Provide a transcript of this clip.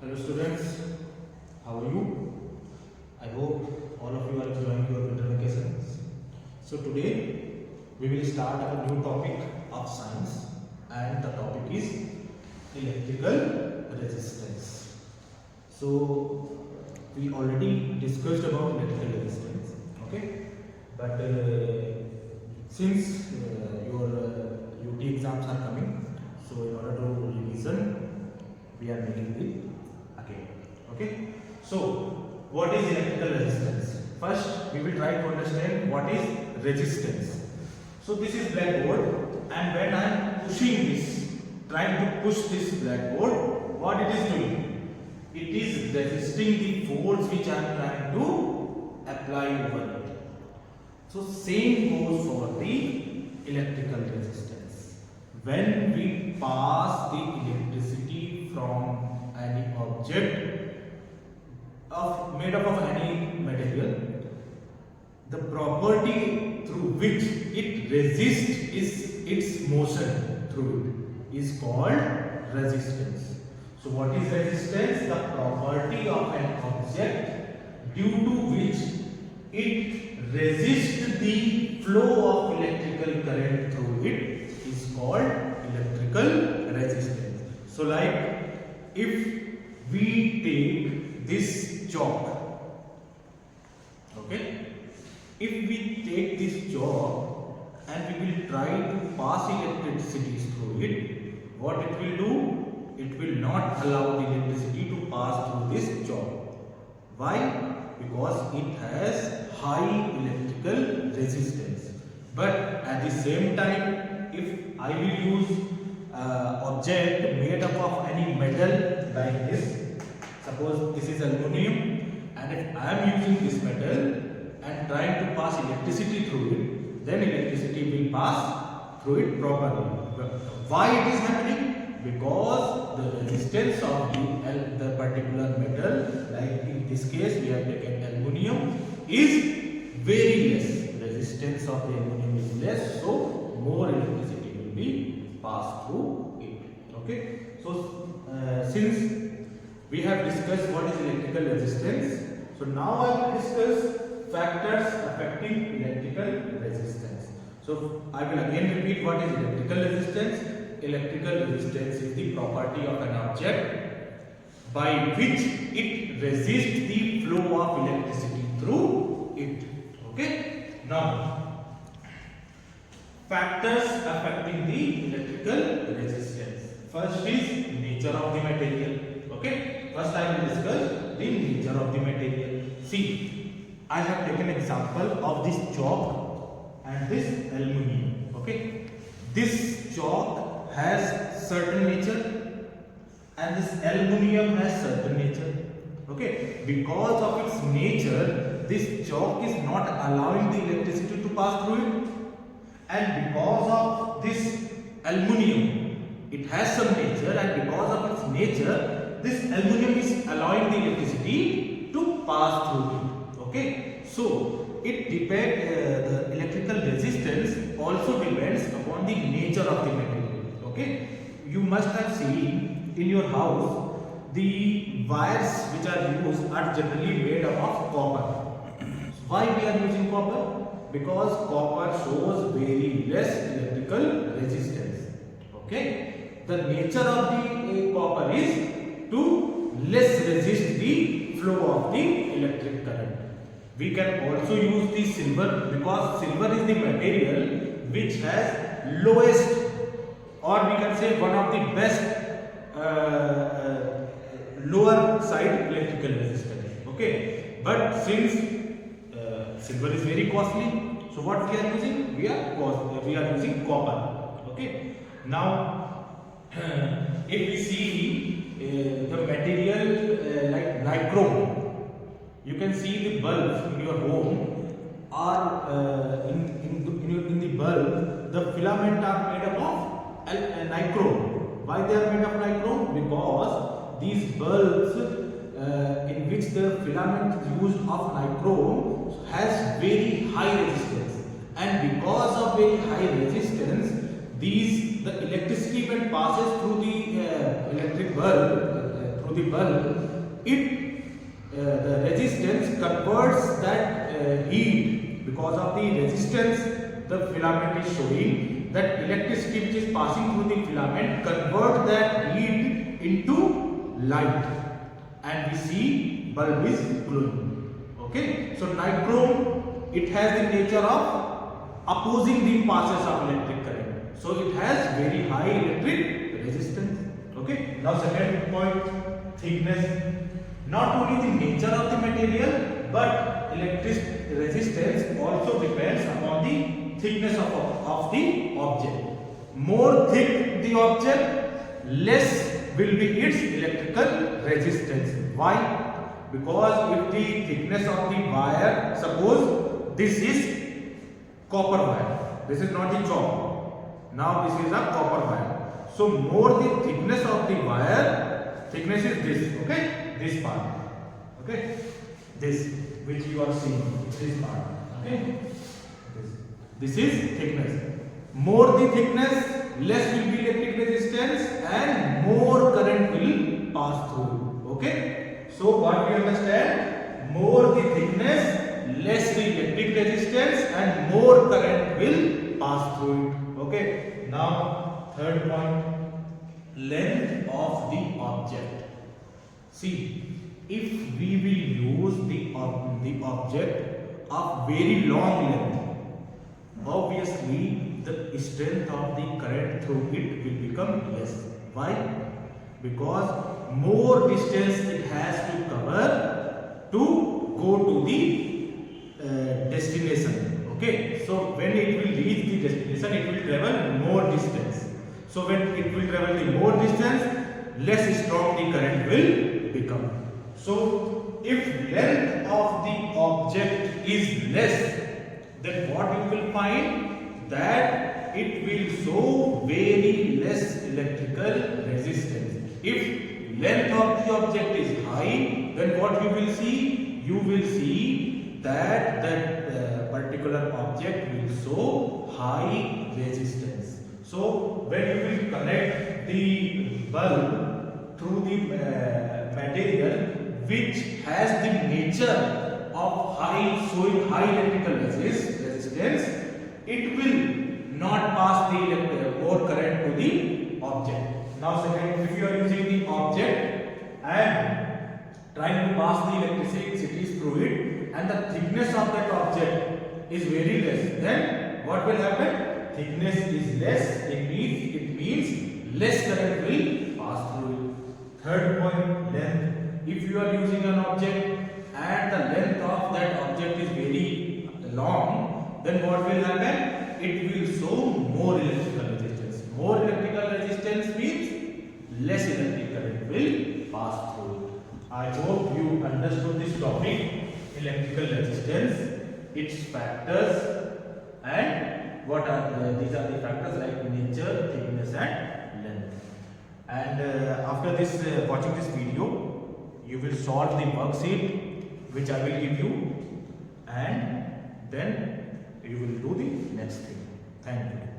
Hello students, how are you? I hope all of you are enjoying your winter vacations. So today we will start a new topic of science and the topic is electrical resistance. So we already discussed about electrical resistance, okay? But since your UT exams are coming, so in order to revision, we are making it again. Okay. So what is electrical resistance? First, we will try to understand what is resistance. So this is blackboard, and when I am pushing this, trying to push this blackboard, what it is doing? It is resisting the force which I am trying to apply over it. So same goes for the electrical resistance. When we pass the electricity from any object made up of any material, the property through which it resists is its motion through it is called resistance. So what is resistance? The property of an object due to which it resists the flow of electrical current through it is called electrical resistance. So like if we take this chalk, okay, if we take this chalk and we will try to pass electricity through it, what it will do? It will not allow the electricity to pass through this chalk. Why? Because it has high electrical resistance. But at the same time, if I will use object made up of any metal like this, suppose this is aluminum, and if I am using this metal and trying to pass electricity through it, then electricity will pass through it properly. Why it is happening? Because the resistance of the particular metal, like in this case we have taken aluminum, is very less. Resistance of the aluminum is less, so more electricity will be passed through it. Okay. So since we have discussed what is electrical resistance, so now I will discuss factors affecting electrical resistance. So I will again repeat what is electrical resistance. Electrical resistance is the property of an object by which it resists the flow of electricity through it. Okay. Now, factors affecting the electrical resistance. First is nature of the material. Okay. First I will discuss the nature of the material. See, I have taken example of this chalk and this aluminum. Okay. This chalk has certain nature and this aluminum has certain nature. Okay. Because of its nature, this chalk is not allowing the electricity to pass through it, and because of this aluminum, it has some nature, and because of its nature, this aluminum is allowing the electricity to pass through it. Okay. So it depends, the electrical resistance also depends upon the nature of the material. Okay. You must have seen in your house the wires which are used are generally made up of copper. Why we are using copper? Because copper shows very less electrical resistance. Okay. The nature of the copper is to less resist the flow of the electric current. We can also use the silver because silver is the material which has lowest, or we can say one of the best lower side electrical resistance. Okay. But since silver is very costly, so what we are using? We are using copper. Okay. Now, if we see the material like nichrome, you can see the bulbs in your home are in the bulb, the filament are made up of nichrome. Why they are made of nichrome? Because these bulbs in which the filament used of nichrome has very high resistance, and because of very high resistance, the electricity when passes through the electric bulb through the bulb, the resistance converts that heat. Because of the resistance, the filament is showing that electricity which is passing through the filament convert that heat into light, and we see bulb is glowing. Okay, so nichrome, it has the nature of opposing the passes of electric current, so it has very high electric resistance. Okay, now second point, thickness. Not only the nature of the material, but electric resistance also depends upon the thickness of the object. More thick the object, less will be its electrical resistance. Why? Because if the thickness of the wire, suppose this is copper wire, this is not the chalk, now this is a copper wire. So more the thickness of the wire, thickness is this, okay, this part, okay, this which you are seeing, this part, okay, this is thickness. More the thickness, less will be electric resistance and more current will pass through. Okay, so what we understand, more the thickness, less the electric resistance and more current will pass through it. Okay, now third point, length of the object. See, if we will use the object of very long length, obviously the strength of the current through it will become less. Why? Because more distance it has to cover to go to the destination. Okay, so when it will reach the destination, it will travel more distance. So when it will travel the more distance, less strong the current will become. So if length of the object is less, then what you will find, that it will show very less electrical resistance. If length of the object is high, then what you will see? You will see that that particular object will show high resistance. So when you will connect the bulb through the material which has the nature of showing high electrical resistance, it will not pass the more current to the object. Now second, if you are using the object and trying to pass the electricity through it, and the thickness of that object is very less, then what will happen? Thickness is less, it means less current will pass through it. Third point, length. If you are using an object and the length of that object is very long, then what will happen? It will show more electrical resistance. More electrical resistance means less electric current will pass through. I hope you understood this topic, electrical resistance, its factors, and what are these are the factors like nature, thickness and length. And after this watching this video, you will solve the worksheet which I will give you, and then you will do the next thing. Thank you.